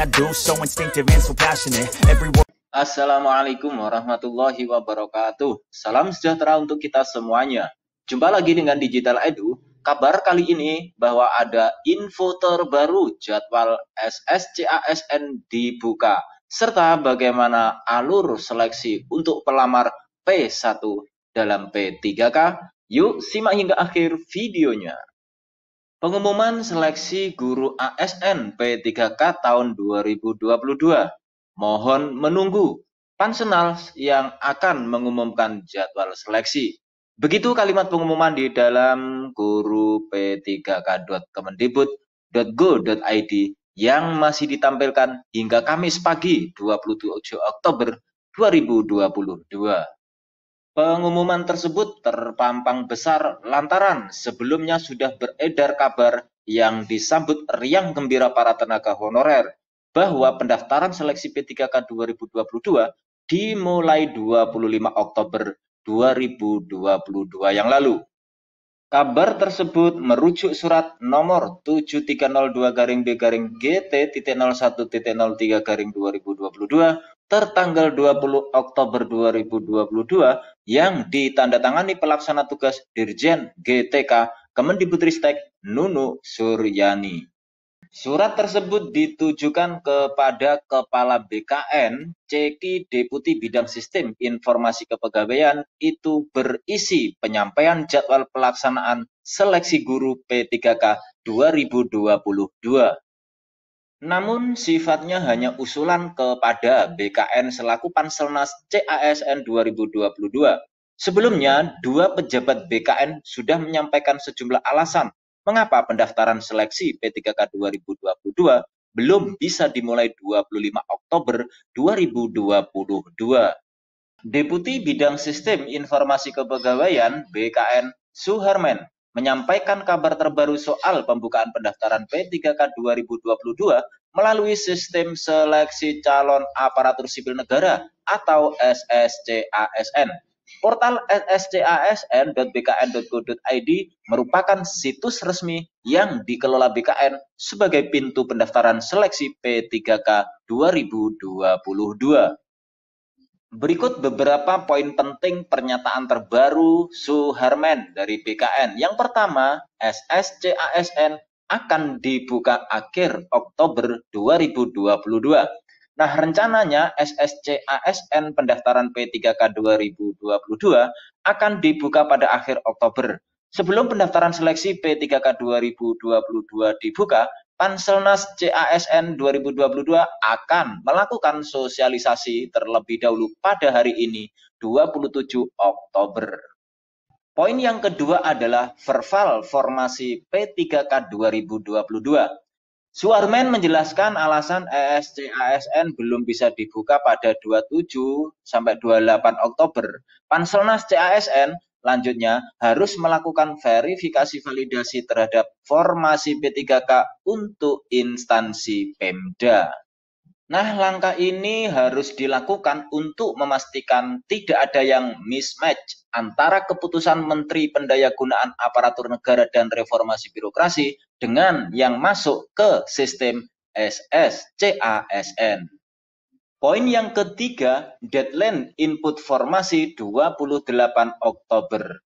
I do, so instinctive and so passionate. Every word. Assalamualaikum warahmatullahi wabarakatuh. Salam sejahtera untuk kita semuanya. Jumpa lagi dengan Digital Edu. Kabar kali ini bahwa ada info terbaru jadwal SSCASN dibuka, serta bagaimana alur seleksi untuk pelamar P1 dalam P3K. Yuk simak hingga akhir videonya. Pengumuman seleksi guru ASN P3K tahun 2022. Mohon menunggu Pansenal yang akan mengumumkan jadwal seleksi. Begitu kalimat pengumuman di dalam guru p3k.kemendikbud.go.id yang masih ditampilkan hingga Kamis pagi 27 Oktober 2022. Pengumuman tersebut terpampang besar lantaran sebelumnya sudah beredar kabar yang disambut riang gembira para tenaga honorer bahwa pendaftaran seleksi P3K 2022 dimulai 25 Oktober 2022 yang lalu. Kabar tersebut merujuk surat nomor 7302-GT.01.03/2022 tertanggal 20 Oktober 2022 yang ditandatangani pelaksana tugas Dirjen GTK Kemendikbudristek Nunu Suryani. Surat tersebut ditujukan kepada Kepala BKN, Ceki Deputi Bidang Sistem Informasi Kepegawaian itu berisi penyampaian jadwal pelaksanaan seleksi guru P3K 2022. Namun sifatnya hanya usulan kepada BKN selaku Panselnas CASN 2022. Sebelumnya, dua pejabat BKN sudah menyampaikan sejumlah alasan mengapa pendaftaran seleksi P3K 2022 belum bisa dimulai 25 Oktober 2022. Deputi Bidang Sistem Informasi Kepegawaian BKN Suharmen menyampaikan kabar terbaru soal pembukaan pendaftaran P3K 2022 melalui sistem seleksi calon aparatur sipil negara atau SSCASN. Portal sscasn.bkn.go.id merupakan situs resmi yang dikelola BKN sebagai pintu pendaftaran seleksi P3K 2022. Berikut beberapa poin penting pernyataan terbaru Suharmen dari BKN. Yang pertama, SSCASN akan dibuka akhir Oktober 2022. Nah, rencananya SSCASN pendaftaran P3K 2022 akan dibuka pada akhir Oktober. Sebelum pendaftaran seleksi P3K 2022 dibuka, Panselnas CASN 2022 akan melakukan sosialisasi terlebih dahulu pada hari ini, 27 Oktober. Poin yang kedua adalah verbal formasi P3K 2022. Suharmen menjelaskan alasan SSCASN belum bisa dibuka pada 27 sampai 28 Oktober. Panselnas CASN lanjutnya harus melakukan verifikasi validasi terhadap formasi P3K untuk instansi Pemda. Nah, langkah ini harus dilakukan untuk memastikan tidak ada yang mismatch antara keputusan Menteri Pendayagunaan Aparatur Negara dan Reformasi Birokrasi dengan yang masuk ke sistem SSCASN. Poin yang ketiga, deadline input formasi 28 Oktober.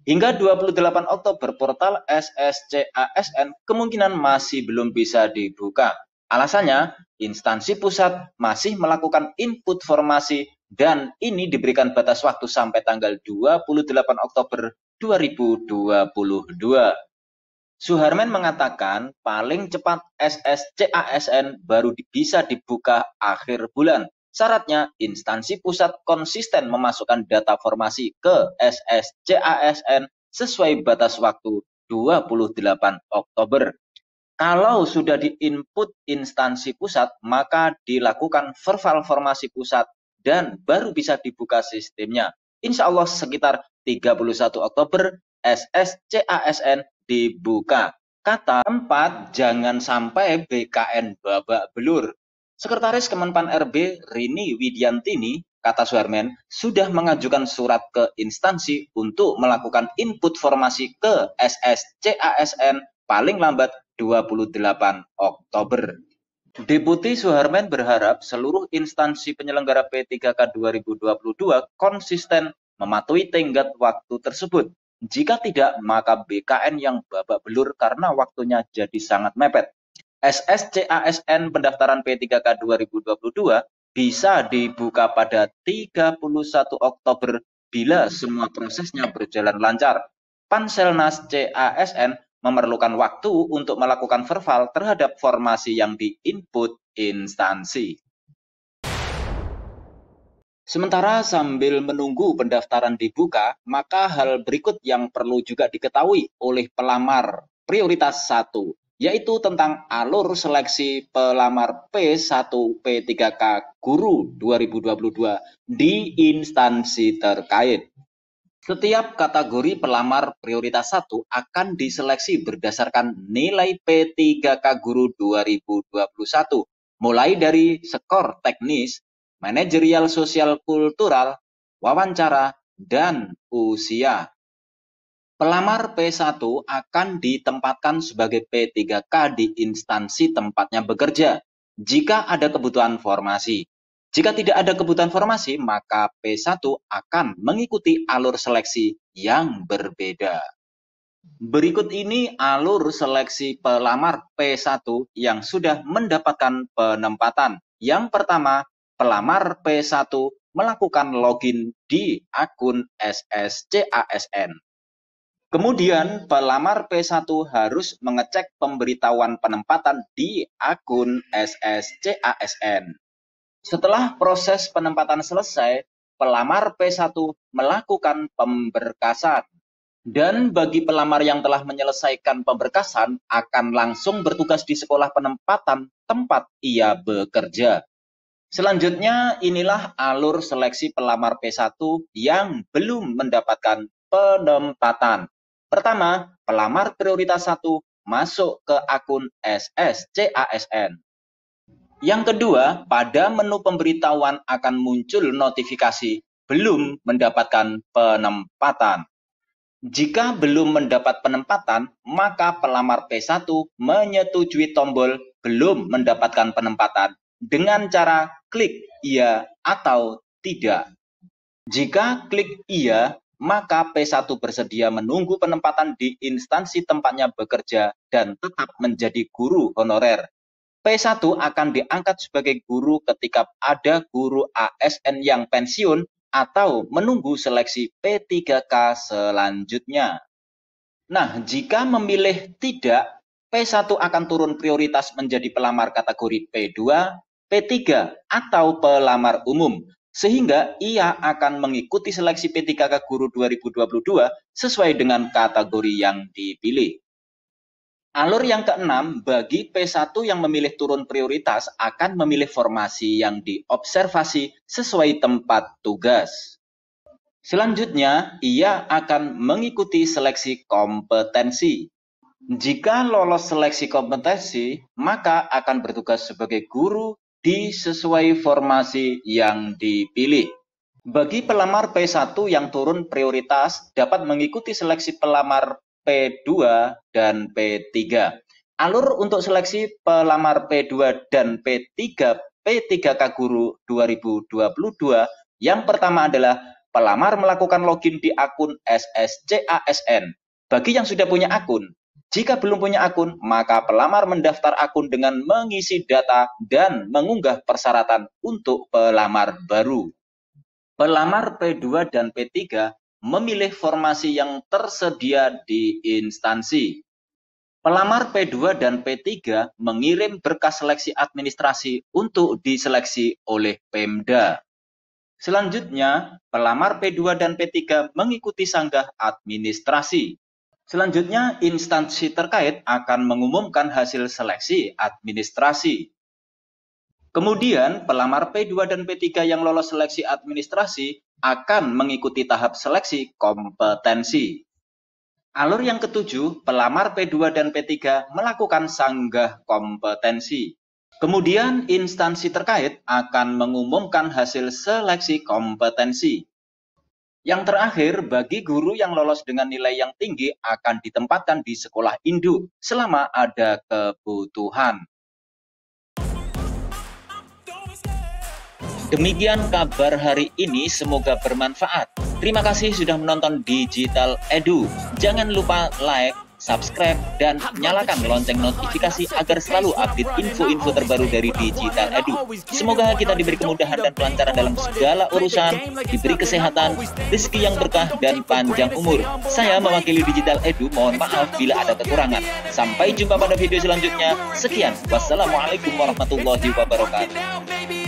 Hingga 28 Oktober, portal SSCASN kemungkinan masih belum bisa dibuka. Alasannya, instansi pusat masih melakukan input formasi dan ini diberikan batas waktu sampai tanggal 28 Oktober 2022. Suharmen mengatakan paling cepat SSCASN baru bisa dibuka akhir bulan. Syaratnya, instansi pusat konsisten memasukkan data formasi ke SSCASN sesuai batas waktu 28 Oktober. Kalau sudah di-input instansi pusat, maka dilakukan verbal formasi pusat dan baru bisa dibuka sistemnya. Insya Allah sekitar 31 Oktober SSCASN dibuka. Kata 4, jangan sampai BKN babak belur. Sekretaris Kemenpan RB Rini Widiantini, kata Suharmen, sudah mengajukan surat ke instansi untuk melakukan input formasi ke SSCASN paling lambat 28 Oktober. Deputi Suharman berharap seluruh instansi penyelenggara P3K 2022 konsisten mematuhi tenggat waktu tersebut. Jika tidak, maka BKN yang babak belur karena waktunya jadi sangat mepet. SSCASN pendaftaran P3K 2022 bisa dibuka pada 31 Oktober bila semua prosesnya berjalan lancar. Panselnas CASN memerlukan waktu untuk melakukan verval terhadap formasi yang di-input instansi. Sementara sambil menunggu pendaftaran dibuka, maka hal berikut yang perlu juga diketahui oleh pelamar prioritas 1, yaitu tentang alur seleksi pelamar P1 P3K Guru 2022 di instansi terkait. Setiap kategori pelamar prioritas 1 akan diseleksi berdasarkan nilai P3K Guru 2021, mulai dari skor teknis, manajerial sosial kultural, wawancara, dan usia. Pelamar P1 akan ditempatkan sebagai P3K di instansi tempatnya bekerja jika ada kebutuhan formasi. Jika tidak ada kebutuhan formasi, maka P1 akan mengikuti alur seleksi yang berbeda. Berikut ini alur seleksi pelamar P1 yang sudah mendapatkan penempatan. Yang pertama, pelamar P1 melakukan login di akun SSCASN. Kemudian, pelamar P1 harus mengecek pemberitahuan penempatan di akun SSCASN. Setelah proses penempatan selesai, pelamar P1 melakukan pemberkasan. Dan bagi pelamar yang telah menyelesaikan pemberkasan, akan langsung bertugas di sekolah penempatan tempat ia bekerja. Selanjutnya, inilah alur seleksi pelamar P1 yang belum mendapatkan penempatan. Pertama, pelamar prioritas 1 masuk ke akun SSCASN. Yang kedua, pada menu pemberitahuan akan muncul notifikasi belum mendapatkan penempatan. Jika belum mendapat penempatan, maka pelamar P1 menyetujui tombol belum mendapatkan penempatan dengan cara klik iya atau tidak. Jika klik iya, maka P1 bersedia menunggu penempatan di instansi tempatnya bekerja dan tetap menjadi guru honorer. P1 akan diangkat sebagai guru ketika ada guru ASN yang pensiun atau menunggu seleksi P3K selanjutnya. Nah, jika memilih tidak, P1 akan turun prioritas menjadi pelamar kategori P2, P3, atau pelamar umum, sehingga ia akan mengikuti seleksi P3K Guru 2022 sesuai dengan kategori yang dipilih. Alur yang keenam, bagi P1 yang memilih turun prioritas akan memilih formasi yang diobservasi sesuai tempat tugas. Selanjutnya, ia akan mengikuti seleksi kompetensi. Jika lolos seleksi kompetensi, maka akan bertugas sebagai guru di sesuai formasi yang dipilih. Bagi pelamar P1 yang turun prioritas dapat mengikuti seleksi pelamar P2 dan P3. Alur untuk seleksi pelamar P2 dan P3 P3K Guru 2022 yang pertama adalah pelamar melakukan login di akun SSCASN. Bagi yang sudah punya akun, jika belum punya akun, maka pelamar mendaftar akun dengan mengisi data dan mengunggah persyaratan untuk pelamar baru. Pelamar P2 dan P3 memilih formasi yang tersedia di instansi. Pelamar P2 dan P3 mengirim berkas seleksi administrasi untuk diseleksi oleh Pemda. Selanjutnya, pelamar P2 dan P3 mengikuti sanggah administrasi. Selanjutnya, instansi terkait akan mengumumkan hasil seleksi administrasi. Kemudian, pelamar P2 dan P3 yang lolos seleksi administrasi akan mengikuti tahap seleksi kompetensi. Alur yang ketujuh, pelamar P2 dan P3 melakukan sanggah kompetensi. Kemudian, instansi terkait akan mengumumkan hasil seleksi kompetensi. Yang terakhir, bagi guru yang lolos dengan nilai yang tinggi akan ditempatkan di sekolah induk selama ada kebutuhan. Demikian kabar hari ini, semoga bermanfaat. Terima kasih sudah menonton Digital Edu. Jangan lupa like, subscribe, dan nyalakan lonceng notifikasi agar selalu update info-info terbaru dari Digital Edu. Semoga kita diberi kemudahan dan kelancaran dalam segala urusan, diberi kesehatan, rezeki yang berkah, dan panjang umur. Saya mewakili Digital Edu, mohon maaf bila ada kekurangan. Sampai jumpa pada video selanjutnya. Sekian, wassalamualaikum warahmatullahi wabarakatuh.